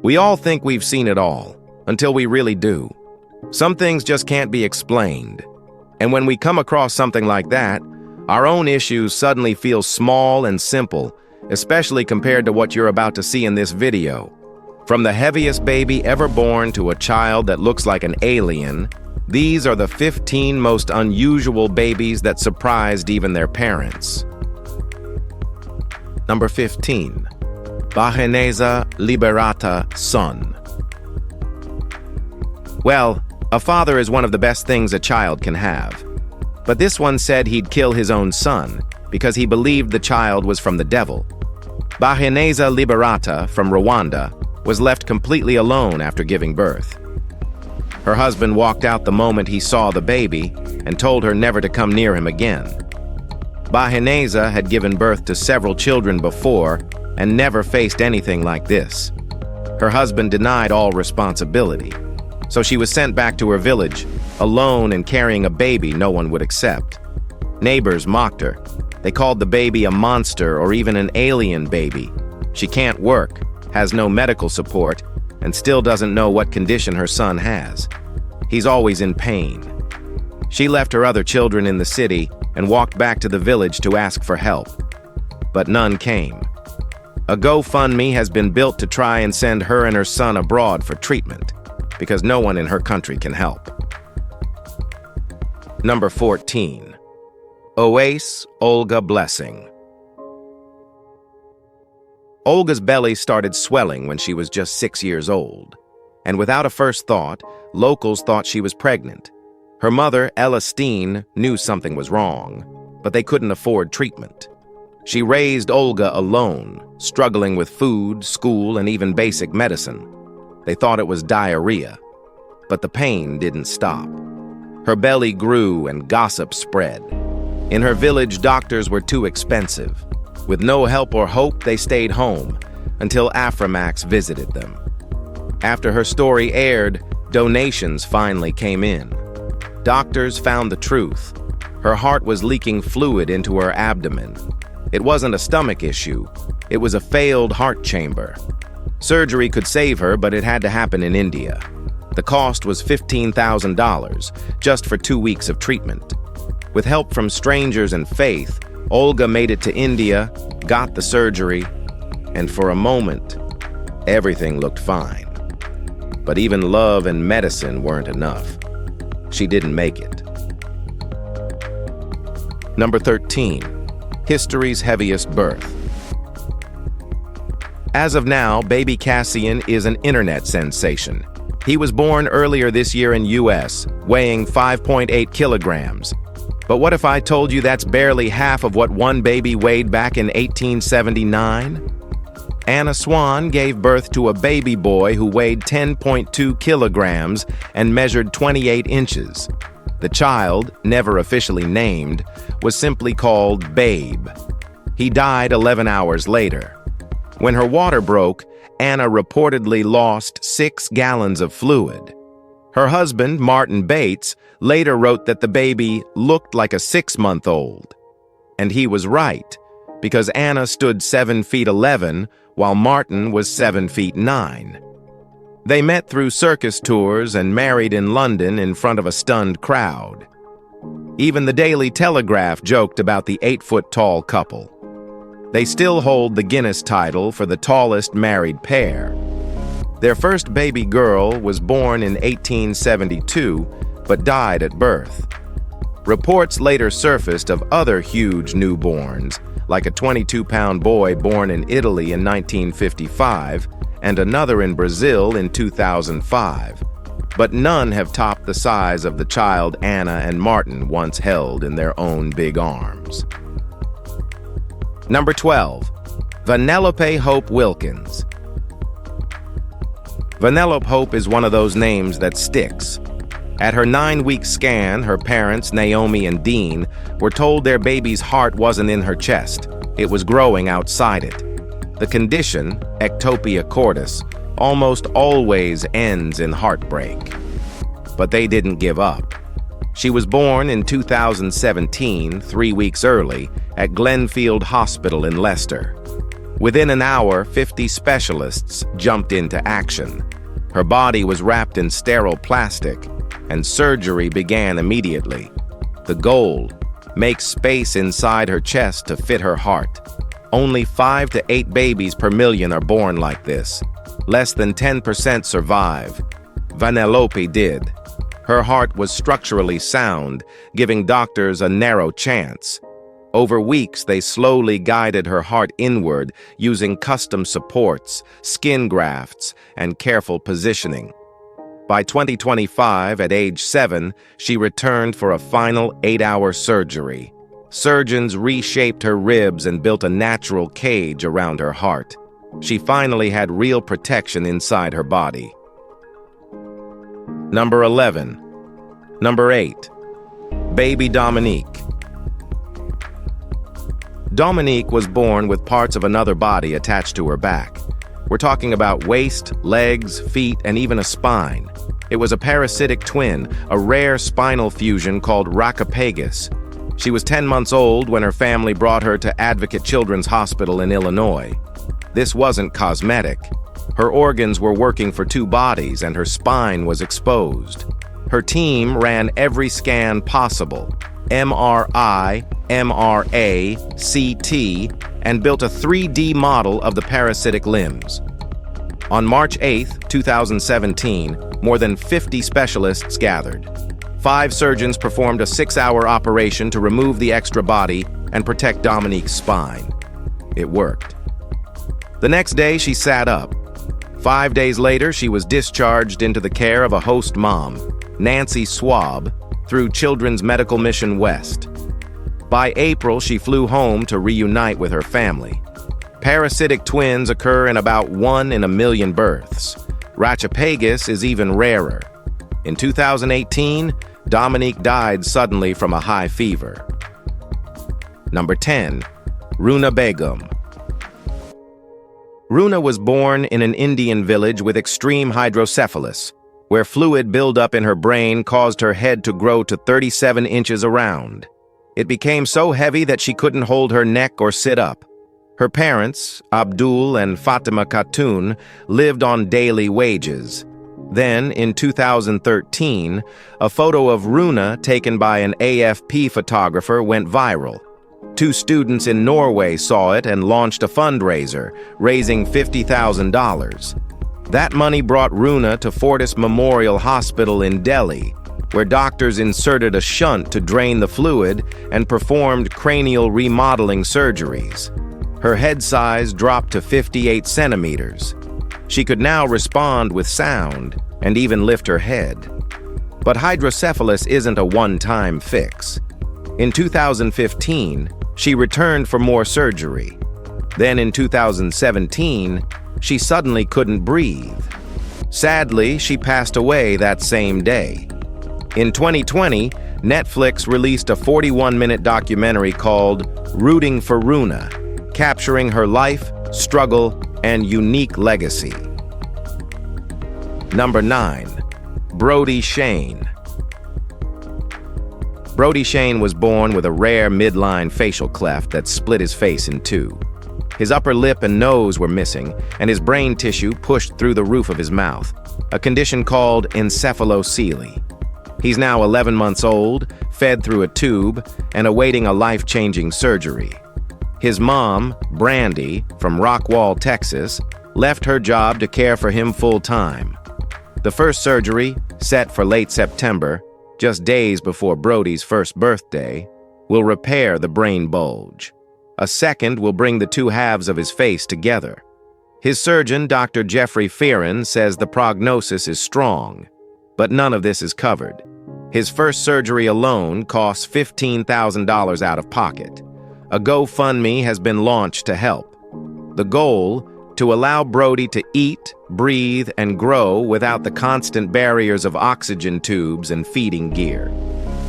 We all think we've seen it all, until we really do. Some things just can't be explained. And when we come across something like that, our own issues suddenly feel small and simple, especially compared to what you're about to see in this video. From the heaviest baby ever born to a child that looks like an alien, these are the 15 most unusual babies that surprised even their parents. Number 15. Bajeneza liberata son. Well, a father is one of the best things a child can have. But this one said he'd kill his own son because he believed the child was from the devil. Bajeneza liberata from Rwanda was left completely alone after giving birth. Her husband walked out the moment he saw the baby and told her never to come near him again. Bajeneza had given birth to several children before and never faced anything like this. Her husband denied all responsibility, so she was sent back to her village, alone and carrying a baby no one would accept. Neighbors mocked her. They called the baby a monster or even an alien baby. She can't work, has no medical support, and still doesn't know what condition her son has. He's always in pain. She left her other children in the city and walked back to the village to ask for help. But none came. A GoFundMe has been built to try and send her and her son abroad for treatment, because no one in her country can help. Number 14. Oase Olga Blessing. Olga's belly started swelling when she was just 6 years old, and without a first thought, locals thought she was pregnant. Her mother, Ella Steen, knew something was wrong, but they couldn't afford treatment. She raised Olga alone, struggling with food, school, and even basic medicine. They thought it was diarrhea, but the pain didn't stop. Her belly grew and gossip spread. In her village, doctors were too expensive. With no help or hope, they stayed home until Afrimax visited them. After her story aired, donations finally came in. Doctors found the truth. Her heart was leaking fluid into her abdomen. It wasn't a stomach issue. It was a failed heart chamber. Surgery could save her, but it had to happen in India. The cost was $15,000 just for 2 weeks of treatment. With help from strangers and faith, Olga made it to India, got the surgery, and for a moment, everything looked fine. But even love and medicine weren't enough. She didn't make it. Number 13. History's heaviest birth. As of now, baby Cassian is an internet sensation. He was born earlier this year in US, weighing 5.8 kilograms. But what if I told you that's barely half of what one baby weighed back in 1879? Anna Swan gave birth to a baby boy who weighed 10.2 kilograms and measured 28 inches. The child, never officially named, was simply called Babe. He died 11 hours later. When her water broke, Anna reportedly lost 6 gallons of fluid. Her husband, Martin Bates, later wrote that the baby looked like a 6-month-old. And he was right, because Anna stood 7 feet 11, while Martin was 7 feet 9. They met through circus tours and married in London in front of a stunned crowd. Even the Daily Telegraph joked about the 8-foot-tall couple. They still hold the Guinness title for the tallest married pair. Their first baby girl was born in 1872, but died at birth. Reports later surfaced of other huge newborns, like a 22-pound boy born in Italy in 1955 and another in Brazil in 2005. But none have topped the size of the child Anna and Martin once held in their own big arms. Number 12. Vanellope Hope Wilkins. Vanellope Hope is one of those names that sticks. At her 9-week scan, her parents, Naomi and Dean, were told their baby's heart wasn't in her chest. It was growing outside it. The condition, ectopia cordis, almost always ends in heartbreak. But they didn't give up. She was born in 2017, 3 weeks early, at Glenfield Hospital in Leicester. Within an hour, 50 specialists jumped into action. Her body was wrapped in sterile plastic, and surgery began immediately. The goal: make space inside her chest to fit her heart. Only 5 to 8 babies per million are born like this. Less than 10% survive. Vanellope did. Her heart was structurally sound, giving doctors a narrow chance. Over weeks, they slowly guided her heart inward using custom supports, skin grafts, and careful positioning. By 2025, at age 7, she returned for a final 8-hour surgery. Surgeons reshaped her ribs and built a natural cage around her heart. She finally had real protection inside her body. Number 11. Number 8. Baby Dominique. Dominique was born with parts of another body attached to her back. We're talking about waist, legs, feet, and even a spine. It was a parasitic twin, a rare spinal fusion called Rakapagus. She was 10 months old when her family brought her to Advocate Children's Hospital in Illinois. This wasn't cosmetic. Her organs were working for 2 bodies and her spine was exposed. Her team ran every scan possible: MRI, MRA, CT, and built a 3D model of the parasitic limbs. On March 8, 2017, more than 50 specialists gathered. 5 surgeons performed a 6-hour operation to remove the extra body and protect Dominique's spine. It worked. The next day, she sat up. 5 days later, she was discharged into the care of a host mom, Nancy Swab, through Children's Medical Mission West. By April, she flew home to reunite with her family. Parasitic twins occur in about 1 in a million births. Rakapagus is even rarer. In 2018, Dominique died suddenly from a high fever. Number 10. Runa Begum. Runa was born in an Indian village with extreme hydrocephalus, where fluid buildup in her brain caused her head to grow to 37 inches around. It became so heavy that she couldn't hold her neck or sit up. Her parents, Abdul and Fatima Khatun, lived on daily wages. Then, in 2013, a photo of Runa taken by an AFP photographer went viral. 2 students in Norway saw it and launched a fundraiser, raising $50,000. That money brought Runa to Fortis Memorial Hospital in Delhi, where doctors inserted a shunt to drain the fluid and performed cranial remodeling surgeries. Her head size dropped to 58 centimeters. She could now respond with sound and even lift her head. But hydrocephalus isn't a one-time fix. In 2015, she returned for more surgery. Then in 2017, she suddenly couldn't breathe. Sadly, she passed away that same day. In 2020, Netflix released a 41-minute documentary called Rooting for Runa, capturing her life, struggle, and unique legacy. Number 9. Brody Shane. Brody Shane was born with a rare midline facial cleft that split his face in 2. His upper lip and nose were missing, and his brain tissue pushed through the roof of his mouth, a condition called encephalocele. He's now 11 months old, fed through a tube, and awaiting a life-changing surgery. His mom, Brandy, from Rockwall, Texas, left her job to care for him full-time. The first surgery, set for late September, just days before Brody's first birthday, will repair the brain bulge. A second will bring the 2 halves of his face together. His surgeon, Dr. Jeffrey Fearon, says the prognosis is strong, but none of this is covered. His first surgery alone costs $15,000 out of pocket. A GoFundMe has been launched to help. The goal: to allow Brody to eat, breathe, and grow without the constant barriers of oxygen tubes and feeding gear.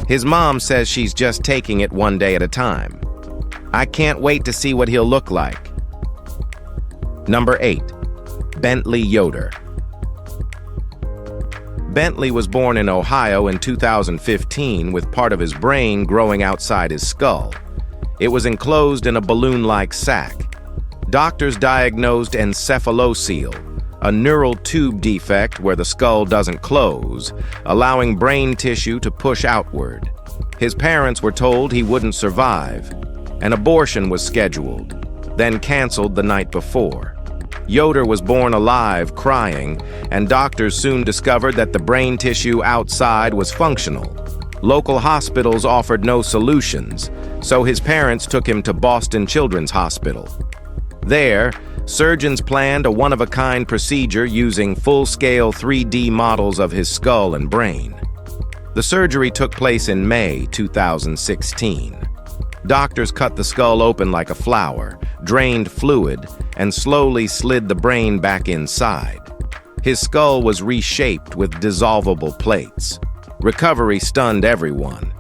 His mom says she's just taking it one day at a time. I can't wait to see what he'll look like. Number 8. Bentley Yoder. Bentley was born in Ohio in 2015 with part of his brain growing outside his skull. It was enclosed in a balloon-like sac. Doctors diagnosed encephalocele, a neural tube defect where the skull doesn't close, allowing brain tissue to push outward. His parents were told he wouldn't survive. An abortion was scheduled, then canceled the night before. Yoder was born alive, crying, and doctors soon discovered that the brain tissue outside was functional. Local hospitals offered no solutions, so his parents took him to Boston Children's Hospital. There, surgeons planned a one-of-a-kind procedure using full-scale 3D models of his skull and brain. The surgery took place in May 2016. Doctors cut the skull open like a flower, drained fluid, and slowly slid the brain back inside. His skull was reshaped with dissolvable plates. Recovery stunned everyone.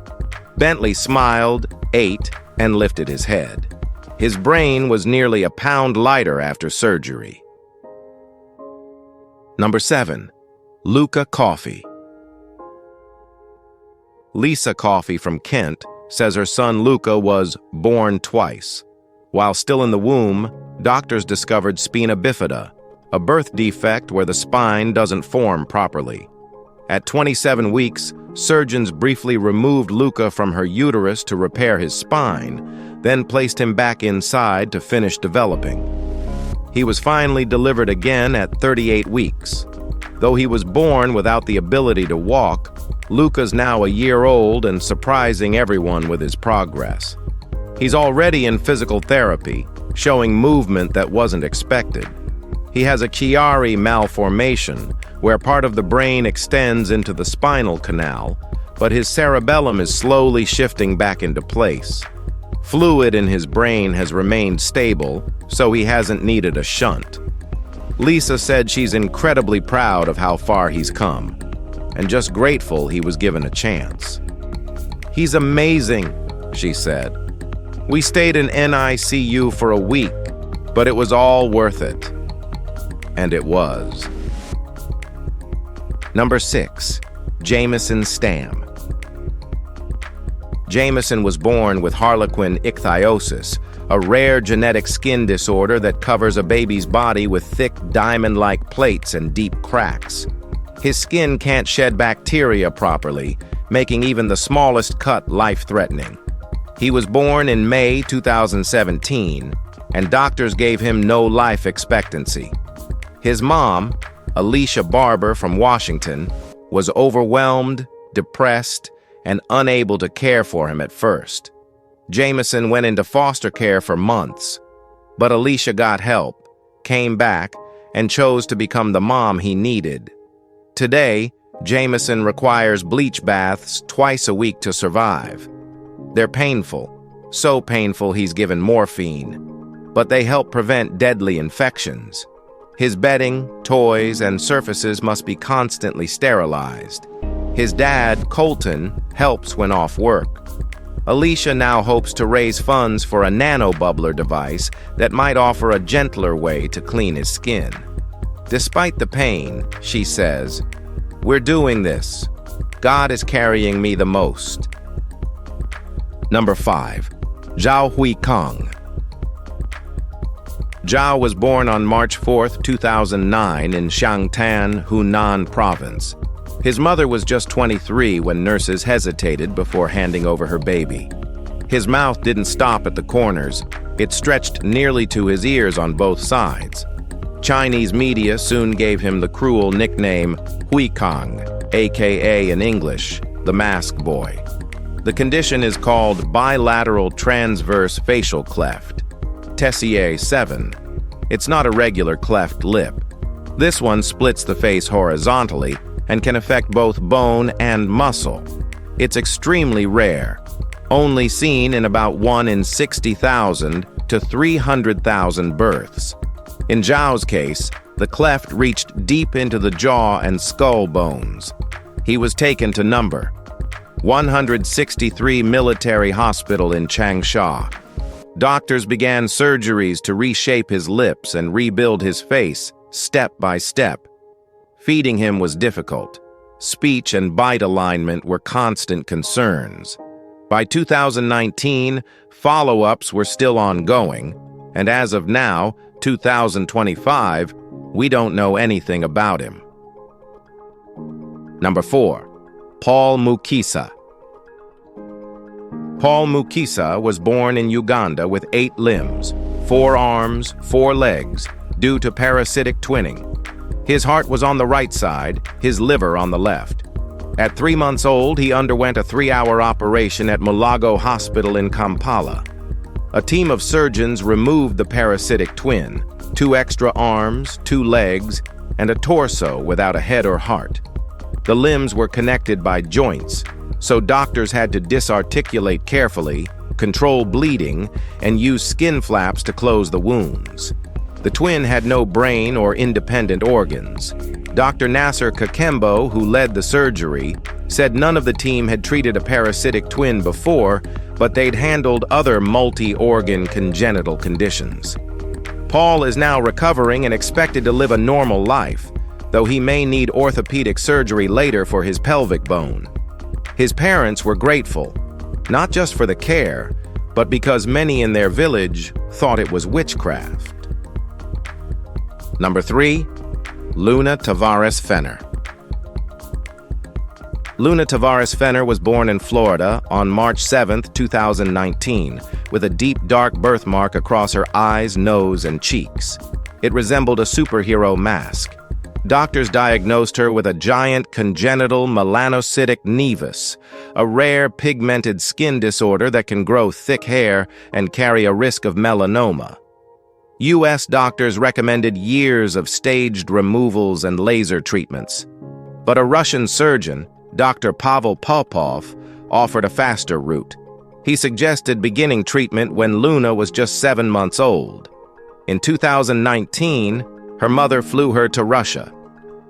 Bentley smiled, ate, and lifted his head. His brain was nearly a pound lighter after surgery. Number 7. Luca Coffey. Lisa Coffey from Kent says her son Luca was born twice. While still in the womb, doctors discovered spina bifida, a birth defect where the spine doesn't form properly. At 27 weeks, surgeons briefly removed Luca from her uterus to repair his spine, then placed him back inside to finish developing. He was finally delivered again at 38 weeks. Though he was born without the ability to walk, Luca's now a year old and surprising everyone with his progress. He's already in physical therapy, showing movement that wasn't expected. He has a Chiari malformation, where part of the brain extends into the spinal canal, but his cerebellum is slowly shifting back into place. Fluid in his brain has remained stable, so he hasn't needed a shunt. Lisa said she's incredibly proud of how far he's come, and just grateful he was given a chance. "He's amazing," she said. "We stayed in NICU for a week, but it was all worth it." And it was. Number 6. Jameson Stam. Jameson was born with harlequin ichthyosis, a rare genetic skin disorder that covers a baby's body with thick diamond-like plates and deep cracks. His skin can't shed bacteria properly, making even the smallest cut life-threatening. He was born in May 2017, and doctors gave him no life expectancy. His mom, Alicia Barber from Washington, was overwhelmed, depressed, and unable to care for him at first. Jameson went into foster care for months, but Alicia got help, came back, and chose to become the mom he needed. Today, Jameson requires bleach baths twice a week to survive. They're painful, so painful he's given morphine, but they help prevent deadly infections. His bedding, toys, and surfaces must be constantly sterilized. His dad, Colton, helps when off work. Alicia now hopes to raise funds for a nanobubbler device that might offer a gentler way to clean his skin. Despite the pain, she says, "We're doing this. God is carrying me the most." Number 5. Zhao Huikang. Zhao was born on March 4, 2009 in Xiangtan, Hunan Province. His mother was just 23 when nurses hesitated before handing over her baby. His mouth didn't stop at the corners. It stretched nearly to his ears on both sides. Chinese media soon gave him the cruel nickname Huikang, aka in English, the mask boy. The condition is called bilateral transverse facial cleft, Tessier 7. It's not a regular cleft lip. This one splits the face horizontally and can affect both bone and muscle. It's extremely rare, only seen in about 1 in 60,000 to 300,000 births. In Zhao's case, the cleft reached deep into the jaw and skull bones. He was taken to number 163 Military Hospital in Changsha. Doctors began surgeries to reshape his lips and rebuild his face, step by step. Feeding him was difficult. Speech and bite alignment were constant concerns. By 2019, follow-ups were still ongoing, and as of now, 2025, we don't know anything about him. Number 4. Paul Mukisa. Paul Mukisa was born in Uganda with 8 limbs, 4 arms, 4 legs, due to parasitic twinning. His heart was on the right side, his liver on the left. At 3 months old, he underwent a 3-hour operation at Mulago Hospital in Kampala. A team of surgeons removed the parasitic twin, 2 extra arms, 2 legs, and a torso without a head or heart. The limbs were connected by joints, so doctors had to disarticulate carefully, control bleeding, and use skin flaps to close the wounds. The twin had no brain or independent organs. Dr. Nasser Kakembo, who led the surgery, said none of the team had treated a parasitic twin before, but they'd handled other multi-organ congenital conditions. Paul is now recovering and expected to live a normal life, though he may need orthopedic surgery later for his pelvic bone. His parents were grateful, not just for the care, but because many in their village thought it was witchcraft. Number 3. Luna Tavares Fenner. Luna Tavares Fenner was born in Florida on March 7, 2019, with a deep dark birthmark across her eyes, nose, and cheeks. It resembled a superhero mask. Doctors diagnosed her with a giant congenital melanocytic nevus, a rare pigmented skin disorder that can grow thick hair and carry a risk of melanoma. U.S. doctors recommended years of staged removals and laser treatments. But a Russian surgeon, Dr. Pavel Popov, offered a faster route. He suggested beginning treatment when Luna was just 7 months old. In 2019, her mother flew her to Russia.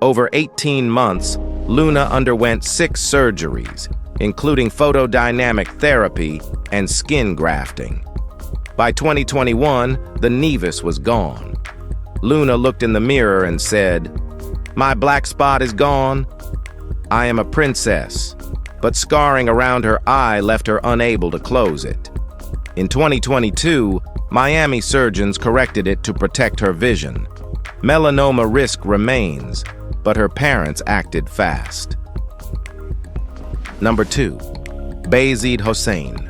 Over 18 months, Luna underwent 6 surgeries, including photodynamic therapy and skin grafting. By 2021, the nevus was gone. Luna looked in the mirror and said, "My black spot is gone. I am a princess," but scarring around her eye left her unable to close it. In 2022, Miami surgeons corrected it to protect her vision. Melanoma risk remains, but her parents acted fast. Number 2. Bayezid Hossein.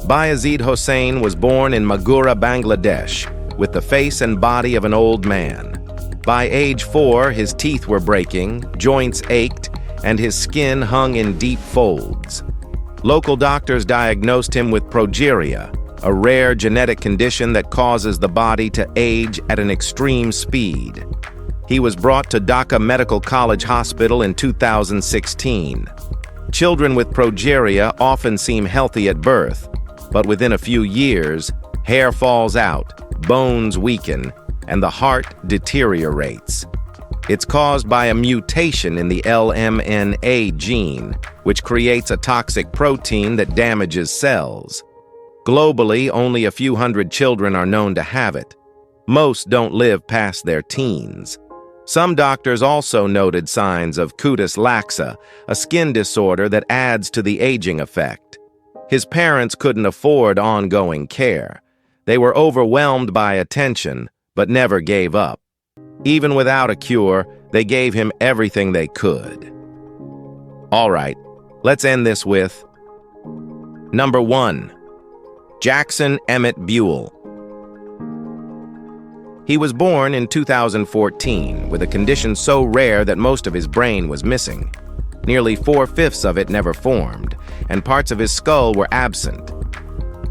Bayezid Hossein was born in Magura, Bangladesh, with the face and body of an old man. By age 4, his teeth were breaking, joints ached, and his skin hung in deep folds. Local doctors diagnosed him with progeria, a rare genetic condition that causes the body to age at an extreme speed. He was brought to Dhaka Medical College Hospital in 2016. Children with progeria often seem healthy at birth, but within a few years, hair falls out, bones weaken, and the heart deteriorates. It's caused by a mutation in the LMNA gene, which creates a toxic protein that damages cells. Globally, only a few hundred children are known to have it. Most don't live past their teens. Some doctors also noted signs of cutis laxa, a skin disorder that adds to the aging effect. His parents couldn't afford ongoing care. They were overwhelmed by attention, but never gave up. Even without a cure, they gave him everything they could. All right, let's end this with Number 1. Jackson Emmett Buell. He was born in 2014 with a condition so rare that most of his brain was missing. Nearly 4/5 of it never formed, and parts of his skull were absent.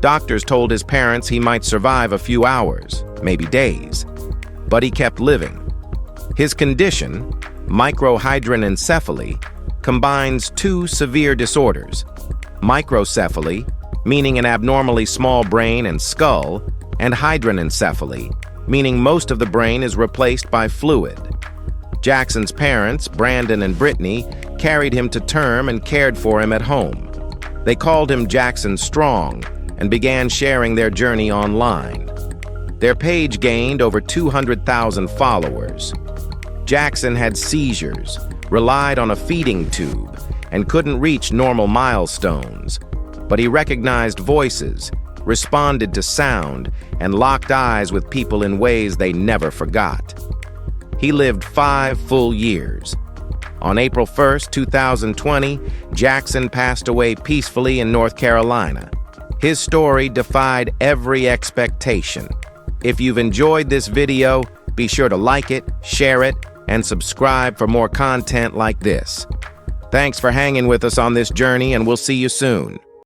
Doctors told his parents he might survive a few hours, maybe days, but he kept living. His condition, microhydranencephaly, combines 2 severe disorders: microcephaly, meaning an abnormally small brain and skull, and hydranencephaly, meaning most of the brain is replaced by fluid. Jackson's parents, Brandon and Brittany, carried him to term and cared for him at home. They called him Jackson Strong and began sharing their journey online. Their page gained over 200,000 followers. Jackson had seizures, relied on a feeding tube, and couldn't reach normal milestones. But he recognized voices, responded to sound, and locked eyes with people in ways they never forgot. He lived 5 full years. On April 1st, 2020, Jackson passed away peacefully in North Carolina. His story defied every expectation. If you've enjoyed this video, be sure to like it, share it, and subscribe for more content like this. Thanks for hanging with us on this journey, and we'll see you soon.